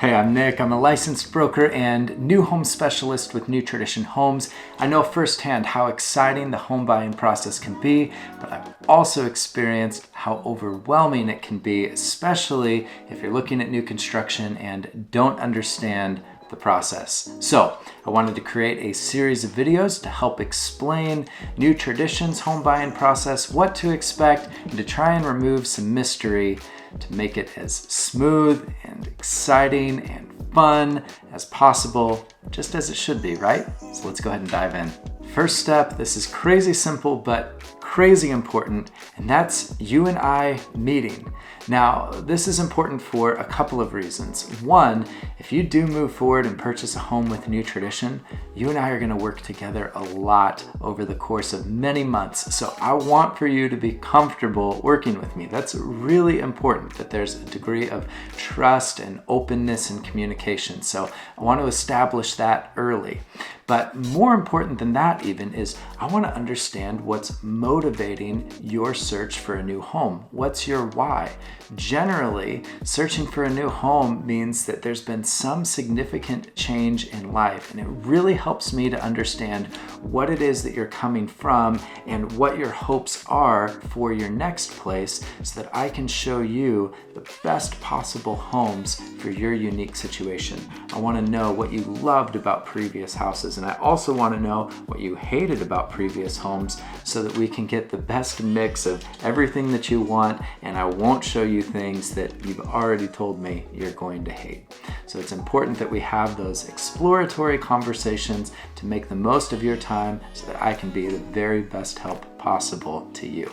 Hey, I'm Nick. I'm a licensed broker and new home specialist with New Tradition Homes. I know firsthand how exciting the home buying process can be, but I've also experienced how overwhelming it can be, especially if you're looking at new construction and don't understand the process. So I wanted to create a series of videos to help explain New Tradition's home buying process, what to expect, and to try and remove some mystery to make it as smooth and exciting and fun as possible, just as it should be, right? So let's go ahead and dive in. First step, this is crazy simple, but crazy important, and that's you and I meeting. Now, this is important for a couple of reasons. One, if you do move forward and purchase a home with New Tradition, you and I are going to work together a lot over the course of many months. So I want for you to be comfortable working with me. That's really important, that there's a degree of trust and openness and communication. So I want to establish that early. But more important than that even is I want to understand what's motivating your search for a new home. What's your why? Generally, searching for a new home means that there's been some significant change in life, and it really helps me to understand what it is that you're coming from and what your hopes are for your next place so that I can show you the best possible homes for your unique situation. I want to know what you loved about previous houses, and I also want to know what you hated about previous homes so that we can get the best mix of everything that you want, and I won't show you things that you've already told me you're going to hate. So it's important that we have those exploratory conversations to make the most of your time so that I can be the very best help possible to you.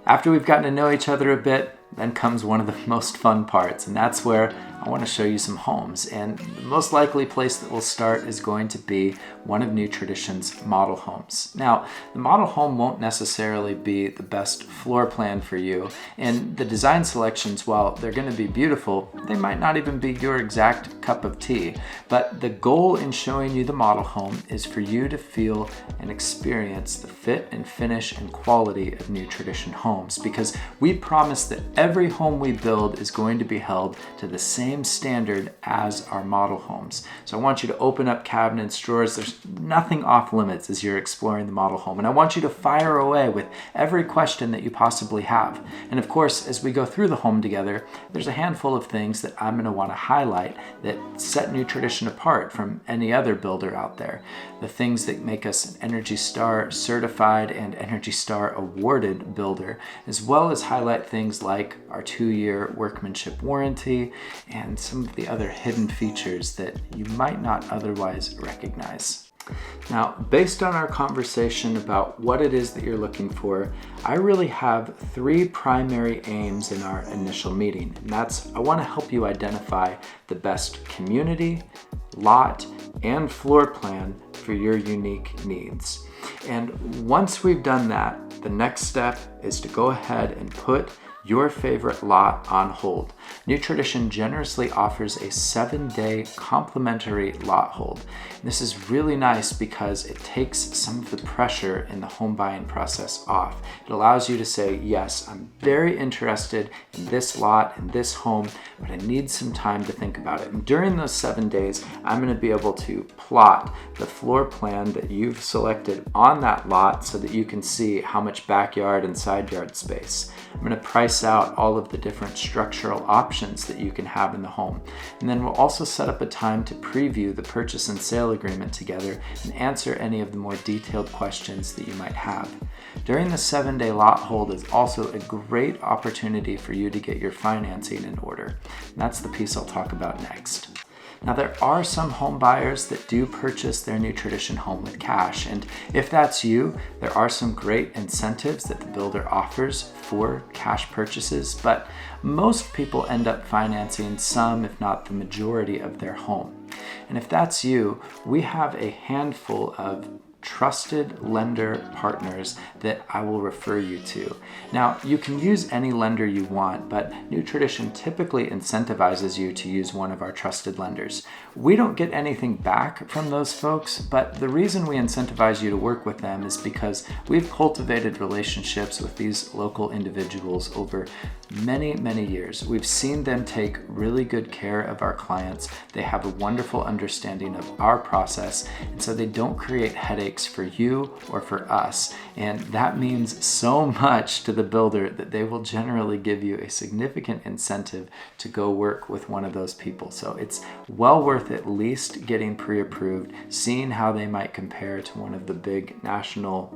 After we've gotten to know each other a bit, then comes one of the most fun parts, and that's where I want to show you some homes. And the most likely place that we'll start is going to be one of New Tradition's model homes. Now, the model home won't necessarily be the best floor plan for you, and the design selections, while they're going to be beautiful, they might not even be your exact cup of tea. But the goal in showing you the model home is for you to feel and experience the fit and finish and quality of New Tradition homes, because we promise that every home we build is going to be held to the same standard as our model homes. So I want you to open up cabinets, drawers. There's nothing off limits as you're exploring the model home. And I want you to fire away with every question that you possibly have. And of course, as we go through the home together, there's a handful of things that I'm going to want to highlight that set New Tradition apart from any other builder out there. The things that make us an ENERGY STAR certified and ENERGY STAR awarded builder, as well as highlight things like our 2-year workmanship warranty and some of the other hidden features that you might not otherwise recognize. Now, based on our conversation about what it is that you're looking for, I really have 3 primary aims in our initial meeting. And that's, I want to help you identify the best community, lot, and floor plan for your unique needs. And once we've done that, the next step is to go ahead and put your favorite lot on hold. New Tradition generously offers a 7-day complimentary lot hold. This is really nice because it takes some of the pressure in the home buying process off. It allows you to say, yes, I'm very interested in this lot and this home, but I need some time to think about it. And during those 7 days, I'm going to be able to plot the floor plan that you've selected on that lot so that you can see how much backyard and side yard space. I'm going to price out all of the different structural options that you can have in the home. And then we'll also set up a time to preview the purchase and sale agreement together and answer any of the more detailed questions that you might have. During the 7-day lot hold is also a great opportunity for you to get your financing in order. And that's the piece I'll talk about next. Now, there are some home buyers that do purchase their New Tradition home with cash, and if that's you, there are some great incentives that the builder offers for cash purchases, but most people end up financing some, if not the majority, of their home. And if that's you, we have a handful of trusted lender partners that I will refer you to. Now, you can use any lender you want, but New Tradition typically incentivizes you to use one of our trusted lenders. We don't get anything back from those folks, but the reason we incentivize you to work with them is because we've cultivated relationships with these local individuals over many, many years. We've seen them take really good care of our clients. They have a wonderful understanding of our process, and so they don't create headaches for you or for us. And that means so much to the builder that they will generally give you a significant incentive to go work with one of those people. So it's well worth at least getting pre-approved, seeing how they might compare to one of the big national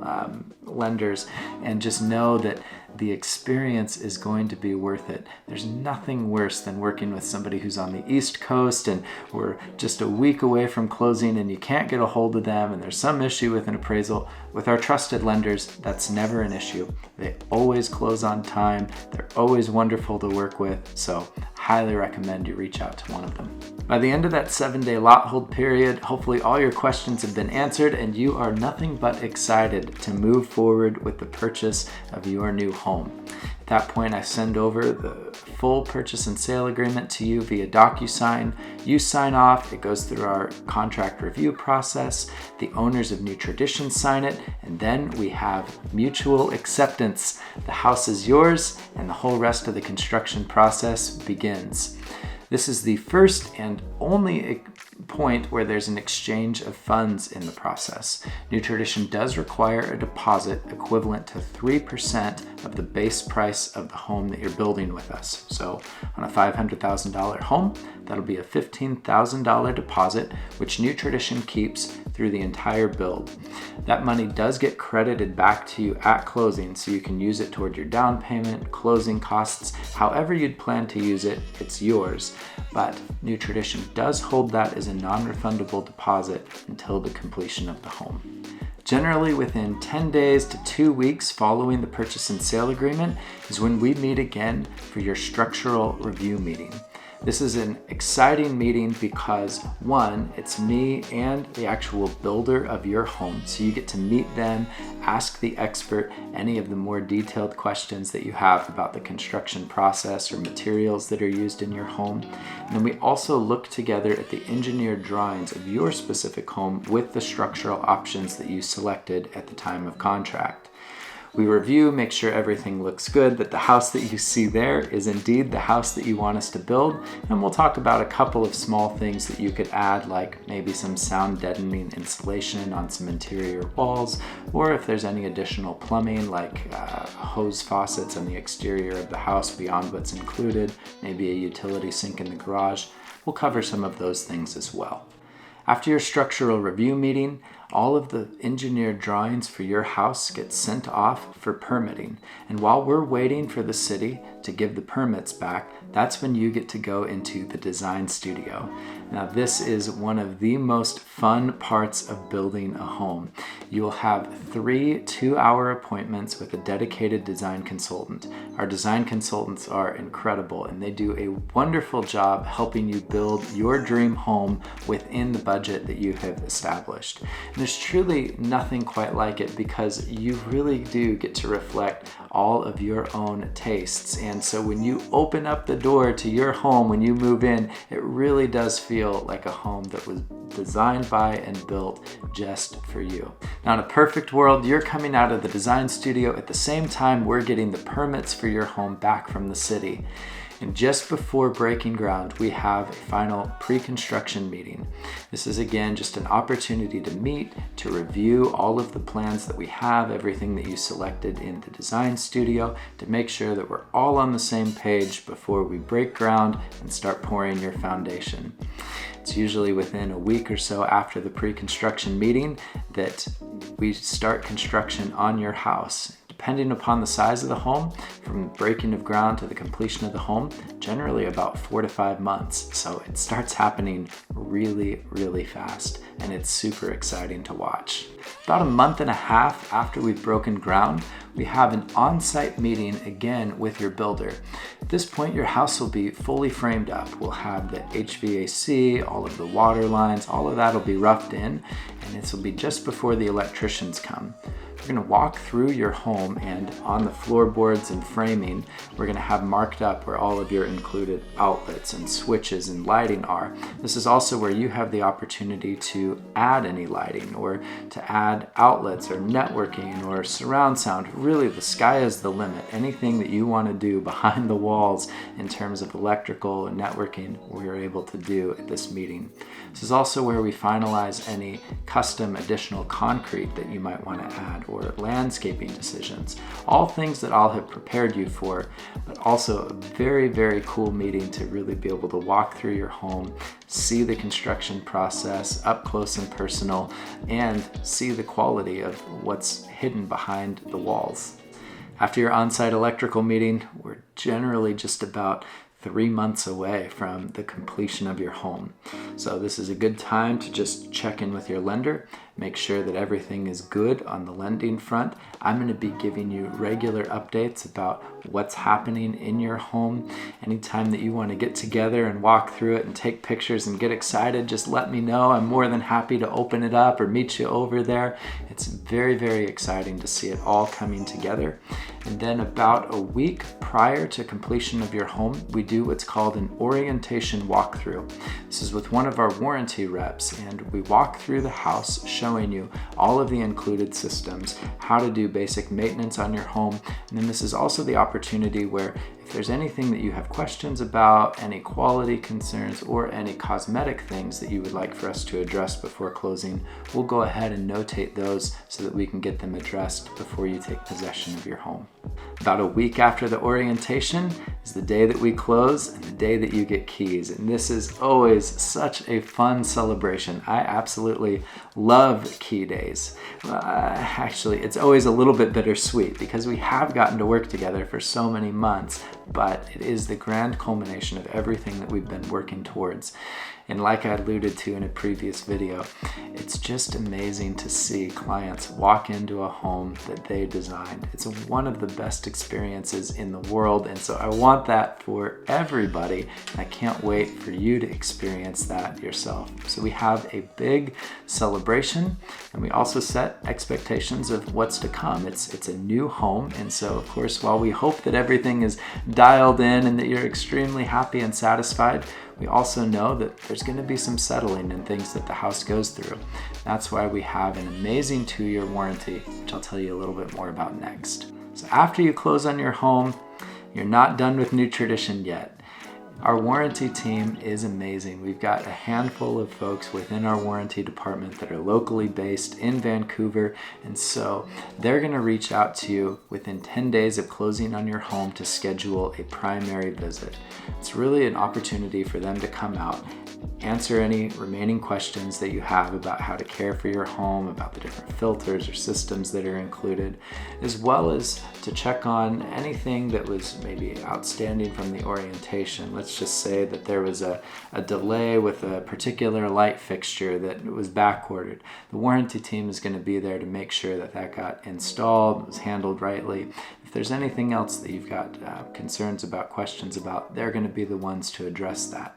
lenders, and just know that the experience is going to be worth it. There's nothing worse than working with somebody who's on the East Coast and we're just a week away from closing and you can't get a hold of them and there's some issue with an appraisal. With our trusted lenders, that's never an issue. They always close on time. They're always wonderful to work with. So highly recommend you reach out to one of them. By the end of that 7-day lot hold period, hopefully all your questions have been answered and you are nothing but excited to move forward with the purchase of your new home. At that point, I send over the full purchase and sale agreement to you via DocuSign. You sign off, it goes through our contract review process. The owners of New Tradition sign it, and then we have mutual acceptance. The house is yours, and the whole rest of the construction process begins. This is the first and only point where there's an exchange of funds in the process. New Tradition does require a deposit equivalent to 3% of the base price of the home that you're building with us. So on a $500,000 home, that'll be a $15,000 deposit, which New Tradition keeps through the entire build. That money does get credited back to you at closing, so you can use it toward your down payment, closing costs, however you'd plan to use it, it's yours. But New Tradition does hold that as a non-refundable deposit until the completion of the home. Generally within 10 days to 2 weeks following the purchase and sale agreement is when we meet again for your structural review meeting. This is an exciting meeting because, one, it's me and the actual builder of your home, so you get to meet them, ask the expert any of the more detailed questions that you have about the construction process or materials that are used in your home. And then we also look together at the engineered drawings of your specific home with the structural options that you selected at the time of contract. We review, make sure everything looks good, that the house that you see there is indeed the house that you want us to build, and we'll talk about a couple of small things that you could add, like maybe some sound deadening insulation on some interior walls, or if there's any additional plumbing like hose faucets on the exterior of the house beyond what's included, maybe a utility sink in the garage. We'll cover some of those things as well. After your structural review meeting, all of the engineered drawings for your house get sent off for permitting. And while we're waiting for the city to give the permits back, that's when you get to go into the design studio. Now, this is one of the most fun parts of building a home. You'll have 3 2-hour appointments with a dedicated design consultant. Our design consultants are incredible and they do a wonderful job helping you build your dream home within the budget that you have established. And there's truly nothing quite like it because you really do get to reflect all of your own tastes. And so when you open up the door to your home, when you move in, it really does feel like a home that was designed by and built just for you. Now, in a perfect world, you're coming out of the design studio at the same time we're getting the permits for your home back from the city. And just before breaking ground, we have a final pre-construction meeting. This is again just an opportunity to meet, to review all of the plans that we have, everything that you selected in the design studio, to make sure that we're all on the same page before we break ground and start pouring your foundation. It's usually within a week or so after the pre-construction meeting that we start construction on your house. depending upon the size of the home, from breaking of ground to the completion of the home, generally about 4 to 5 months. So it starts happening really, really fast, and it's super exciting to watch. About a month and a half after we've broken ground, we have an on-site meeting again with your builder. At this point, your house will be fully framed up. We'll have the HVAC, all of the water lines, all of that will be roughed in, and this will be just before the electricians come. We're going to walk through your home, and on the floorboards and framing, we're going to have marked up where all of your included outlets and switches and lighting are. This is also where you have the opportunity to add any lighting or to add outlets or networking or surround sound. Really, the sky is the limit. Anything that you want to do behind the walls in terms of electrical and networking, we're able to do at this meeting. This is also where we finalize any custom additional concrete that you might want to add, or landscaping decisions, all things that I'll have prepared you for, but also a very, very cool meeting to really be able to walk through your home, see the construction process up close and personal, and see the quality of what's hidden behind the walls. After your on-site electrical meeting, we're generally just about 3 months away from the completion of your home. So this is a good time to just check in with your lender, make sure that everything is good on the lending front. I'm going to be giving you regular updates about what's happening in your home. Anytime that you want to get together and walk through it and take pictures and get excited, just let me know. I'm more than happy to open it up or meet you over there. It's very, very exciting to see it all coming together. And then about a week prior to completion of your home, we do what's called an orientation walkthrough. This is with one of our warranty reps, and we walk through the house showing you all of the included systems, how to do basic maintenance on your home. And then this is also the opportunity where if there's anything that you have questions about, any quality concerns, or any cosmetic things that you would like for us to address before closing, we'll go ahead and notate those so that we can get them addressed before you take possession of your home. About a week after the orientation is the day that we close and the day that you get keys. And this is always such a fun celebration. I absolutely love key days. Actually, it's always a little bit bittersweet because we have gotten to work together for so many months, but it is the grand culmination of everything that we've been working towards. And like I alluded to in a previous video, it's just amazing to see clients walk into a home that they designed. It's one of the best experiences in the world, and so I want that for everybody, and I can't wait for you to experience that yourself. So we have a big celebration, and we also set expectations of what's to come. It's a new home, and so of course, while we hope that everything is dialed in and that you're extremely happy and satisfied, we also know that there's going to be some settling and things that the house goes through. That's why we have an amazing 2-year warranty, which I'll tell you a little bit more about next. So after you close on your home, you're not done with New Tradition yet. Our warranty team is amazing. We've got a handful of folks within our warranty department that are locally based in Vancouver, and so they're going to reach out to you within 10 days of closing on your home to schedule a primary visit. It's really an opportunity for them to come out, answer any remaining questions that you have about how to care for your home, about the different filters or systems that are included, as well as to check on anything that was maybe outstanding from the orientation. Let's just say that there was a delay with a particular light fixture that was back ordered. The warranty team is going to be there to make sure that that got installed, was handled rightly. If there's anything else that you've got concerns about, questions about, they're going to be the ones to address that.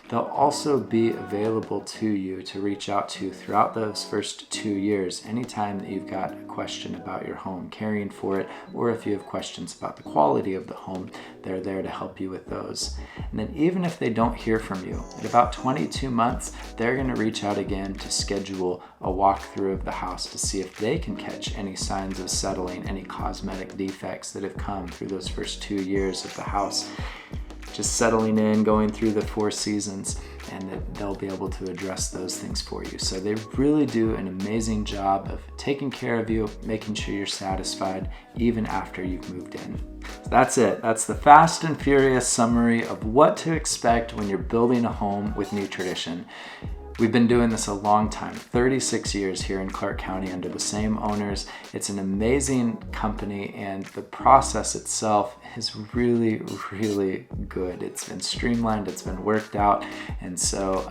They'll also be available to you to reach out to throughout those first 2 years, anytime that you've got a question about your home, caring for it, or if you have questions about the quality of the home, they're there to help you with those. And then even if they don't hear from you, at about 22 months, they're going to reach out again to schedule a walkthrough of the house to see if they can catch any signs of settling, any cosmetic defects that have come through those first 2 years of the house. Just settling in, going through the 4 seasons, and that they'll be able to address those things for you. So they really do an amazing job of taking care of you, making sure you're satisfied even after you've moved in. So that's it. That's the fast and furious summary of what to expect when you're building a home with New Tradition. We've been doing this a long time, 36 years here in Clark County under the same owners. It's an amazing company, and the process itself is really, really good. It's been streamlined, it's been worked out, and so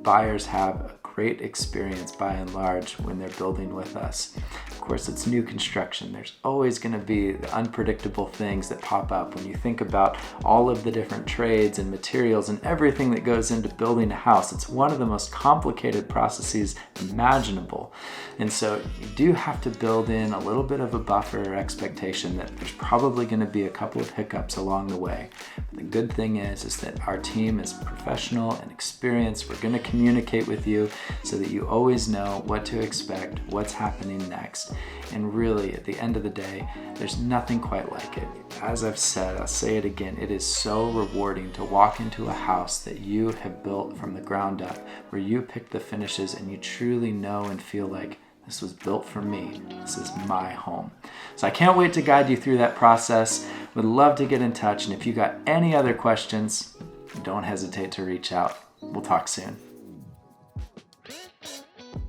buyers have a great experience by and large when they're building with us. Of course, it's new construction. There's always going to be the unpredictable things that pop up when you think about all of the different trades and materials and everything that goes into building a house. It's one of the most complicated processes imaginable. And so you do have to build in a little bit of a buffer or expectation that there's probably going to be a couple of hiccups along the way. But the good thing is that our team is professional and experienced. We're going to communicate with you so that you always know what to expect, what's happening next. And really, at the end of the day, there's nothing quite like it. As I've said, I'll say it again, it is so rewarding to walk into a house that you have built from the ground up, where you pick the finishes and you truly know and feel like this was built for me. This is my home. So I can't wait to guide you through that process. Would love to get in touch. And if you got any other questions, don't hesitate to reach out. We'll talk soon.